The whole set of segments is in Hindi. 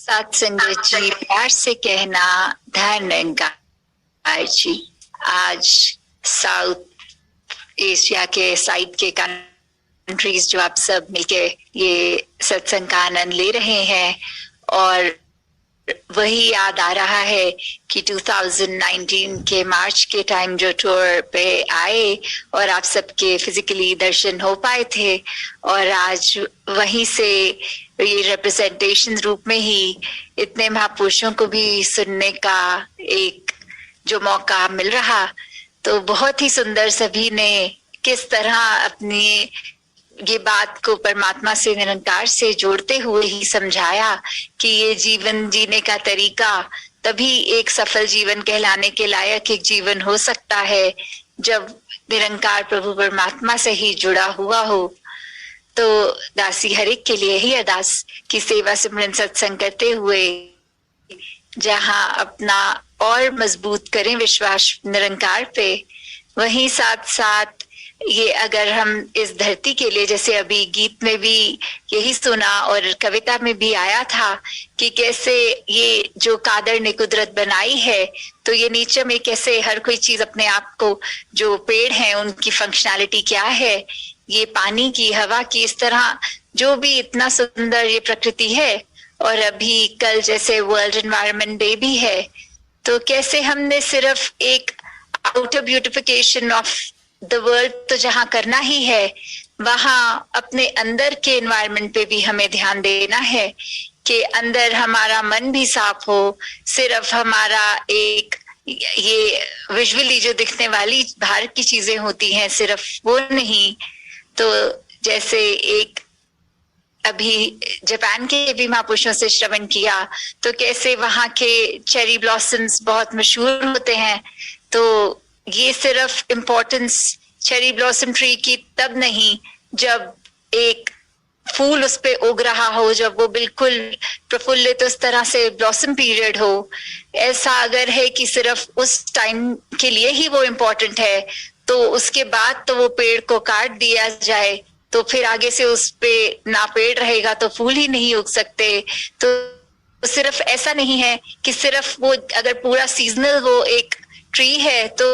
साथ संगत जी, प्यार से कहना धन निरंकार जी। आज साउथ एशिया के साइड के कंट्रीज जो आप सब मिलके ये सत्संग का आनंद ले रहे हैं, और वही याद आ रहा है कि 2019 के मार्च के टाइम जो टूर पे आए और आप सबके फिजिकली दर्शन हो पाए थे, और आज वहीं से ये रिप्रेजेंटेशन रूप में ही इतने महापुरुषों को भी सुनने का एक जो मौका मिल रहा, तो बहुत ही सुंदर। सभी ने किस तरह अपनी ये बात को परमात्मा से, निरंकार से जोड़ते हुए ही समझाया कि ये जीवन जीने का तरीका तभी एक सफल जीवन कहलाने के लायक एक जीवन हो सकता है जब निरंकार प्रभु परमात्मा से ही जुड़ा हुआ हो। तो दासी हर एक के लिए ही अरदास की सेवा सिमरन सत्संग करते हुए जहां अपना और मजबूत करें विश्वास निरंकार पे, वहीं साथ साथ ये अगर हम इस धरती के लिए, जैसे अभी गीत में भी यही सुना और कविता में भी आया था कि कैसे ये जो कादर ने कुदरत बनाई है, तो ये नीचे में कैसे हर कोई चीज अपने आप को, जो पेड़ हैं उनकी फंक्शनैलिटी क्या है, ये पानी की, हवा की, इस तरह जो भी इतना सुंदर ये प्रकृति है। और अभी कल जैसे वर्ल्ड एनवायरनमेंट डे भी है, तो कैसे हमने सिर्फ एक outer beautification of the world तो जहां करना ही है, वहां अपने अंदर के एनवायरनमेंट पे भी हमें ध्यान देना है कि अंदर हमारा मन भी साफ हो। सिर्फ हमारा एक ये विजुअली जो दिखने वाली बाहर की चीजें होती हैं सिर्फ वो नहीं। तो जैसे एक अभी जापान के भी महापुरुषों से श्रवण किया, तो कैसे वहां के चेरी ब्लॉसम्स बहुत मशहूर होते हैं। तो ये सिर्फ इम्पोर्टेंस चेरी ब्लॉसम ट्री की तब नहीं जब एक फूल उस पे उग रहा हो, जब वो बिल्कुल प्रफुल्लित उस तरह से ब्लॉसम पीरियड हो। ऐसा अगर है कि सिर्फ उस टाइम के लिए ही वो इम्पोर्टेंट है, तो उसके बाद तो वो पेड़ को काट दिया जाए, तो फिर आगे से उस पे ना पेड़ रहेगा तो फूल ही नहीं उग सकते। तो सिर्फ ऐसा नहीं है कि सिर्फ वो अगर पूरा सीजनल वो एक ट्री है तो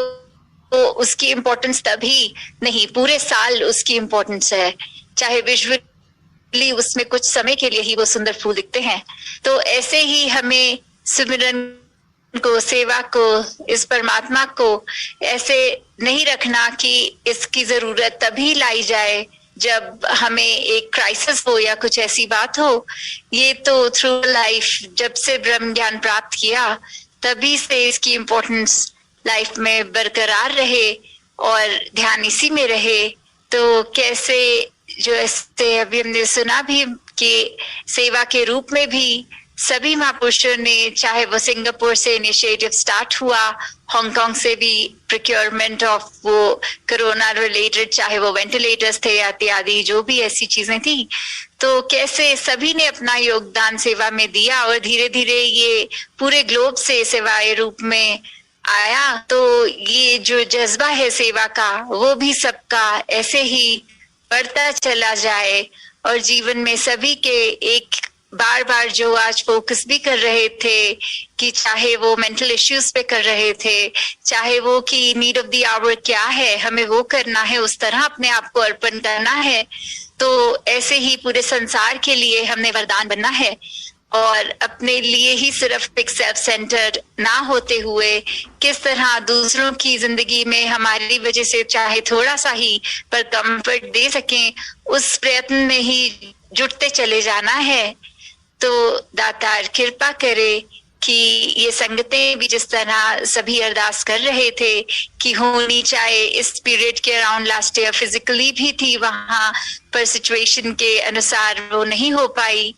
उसकी इम्पोर्टेंस तभी नहीं, पूरे साल उसकी इम्पोर्टेंस है, चाहे विजुअली उसमें कुछ समय के लिए ही वो सुंदर फूल दिखते हैं। तो ऐसे ही हमें सिमरन को, सेवा को, इस परमात्मा को ऐसे नहीं रखना कि इसकी जरूरत तभी लाई जाए जब हमें एक क्राइसिस हो या कुछ ऐसी बात हो। ये तो थ्रू लाइफ जब से ब्रह्म ज्ञान प्राप्त किया तभी से इसकी इम्पोर्टेंस लाइफ में बरकरार रहे और ध्यान इसी में रहे। तो कैसे जो ऐसे अभी हमने सुना भी कि सेवा के रूप में भी सभी महापुरुषों ने, चाहे वो सिंगापुर से इनिशिएटिव स्टार्ट हुआ, हांगकांग से भी प्रोक्योरमेंट ऑफ वो कोरोना रिलेटेड, चाहे वो वेंटिलेटर्स थे या इत्यादि जो भी ऐसी चीजें थी, तो कैसे सभी ने अपना योगदान सेवा में दिया और धीरे धीरे ये पूरे ग्लोब से सेवाए रूप में आया। तो ये जो जज्बा है सेवा का वो भी सबका ऐसे ही बढ़ता चला जाए, और जीवन में सभी के एक बार बार जो आज फोकस भी कर रहे थे कि चाहे वो मेंटल इश्यूज पे कर रहे थे, चाहे वो कि नीड ऑफ द आवर क्या है, हमें वो करना है, उस तरह अपने आप को अर्पण करना है। तो ऐसे ही पूरे संसार के लिए हमने वरदान बनना है, और अपने लिए ही सिर्फ एक सेल्फ सेंटर्ड ना होते हुए किस तरह दूसरों की जिंदगी में हमारी वजह से चाहे थोड़ा सा ही पर कंफर्ट दे सकें, उस प्रयत्न में ही जुटते चले जाना है। तो दातार कृपा करे कि ये संगतें भी जिस तरह सभी अरदास कर रहे थे कि होनी चाहे, इस पीरियड के अराउंड लास्ट ईयर फिजिकली भी थी वहां पर सिचुएशन के अनुसार वो नहीं हो पाई,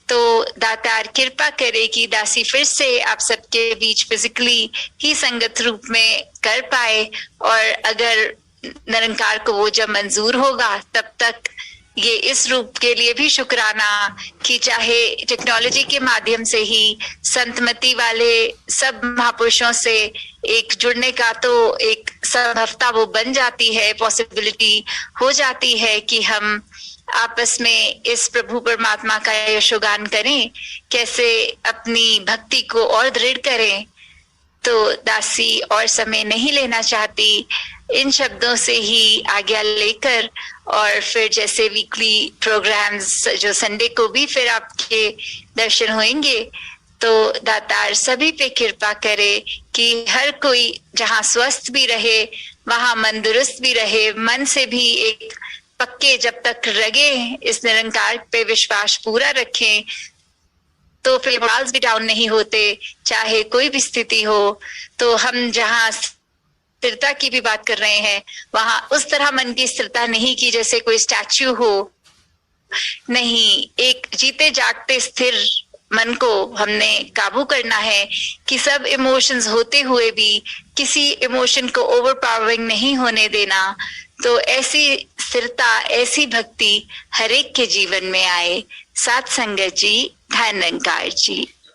तो दातार कृपा करे कि दासी फिर से आप सबके बीच फिजिकली ही संगत रूप में कर पाए, और अगर निरंकार को वो जब मंजूर होगा तब तक ये इस रूप के लिए भी शुक्राना कि चाहे टेक्नोलॉजी के माध्यम से ही संतमति वाले सब महापुरुषों से एक जुड़ने का तो एक संभवता वो बन जाती है, पॉसिबिलिटी हो जाती है कि हम आपस में इस प्रभु परमात्मा का यशोगान करें, कैसे अपनी भक्ति को और दृढ़ करें। तो दासी और समय नहीं लेना चाहती, इन शब्दों से ही आज्ञा लेकर और फिर जैसे वीकली प्रोग्राम्स जो संडे को भी फिर आपके दर्शन होंगे, तो दातार सभी पे कृपा करे कि हर कोई जहाँ स्वस्थ भी रहे वहां मन दुरुस्त भी रहे, मन से भी एक पक्के जब तक रगे इस निरंकार पे विश्वास पूरा रखें, तो फिर मॉरल्स भी डाउन नहीं होते, चाहे कोई भी स्थिति हो। तो हम जहाँ स्थिरता की भी बात कर रहे हैं, वहां उस तरह मन की स्थिरता नहीं कि जैसे कोई स्टैच्यू हो, नहीं, एक जीते जागते स्थिर मन को हमने काबू करना है कि सब इमोशंस होते हुए भी किसी इमोशन को ओवरपावरिंग नहीं होने देना। तो ऐसी स्थिरता, ऐसी भक्ति हर एक के जीवन में आए। साथ संगत जी, धन निरंकार जी।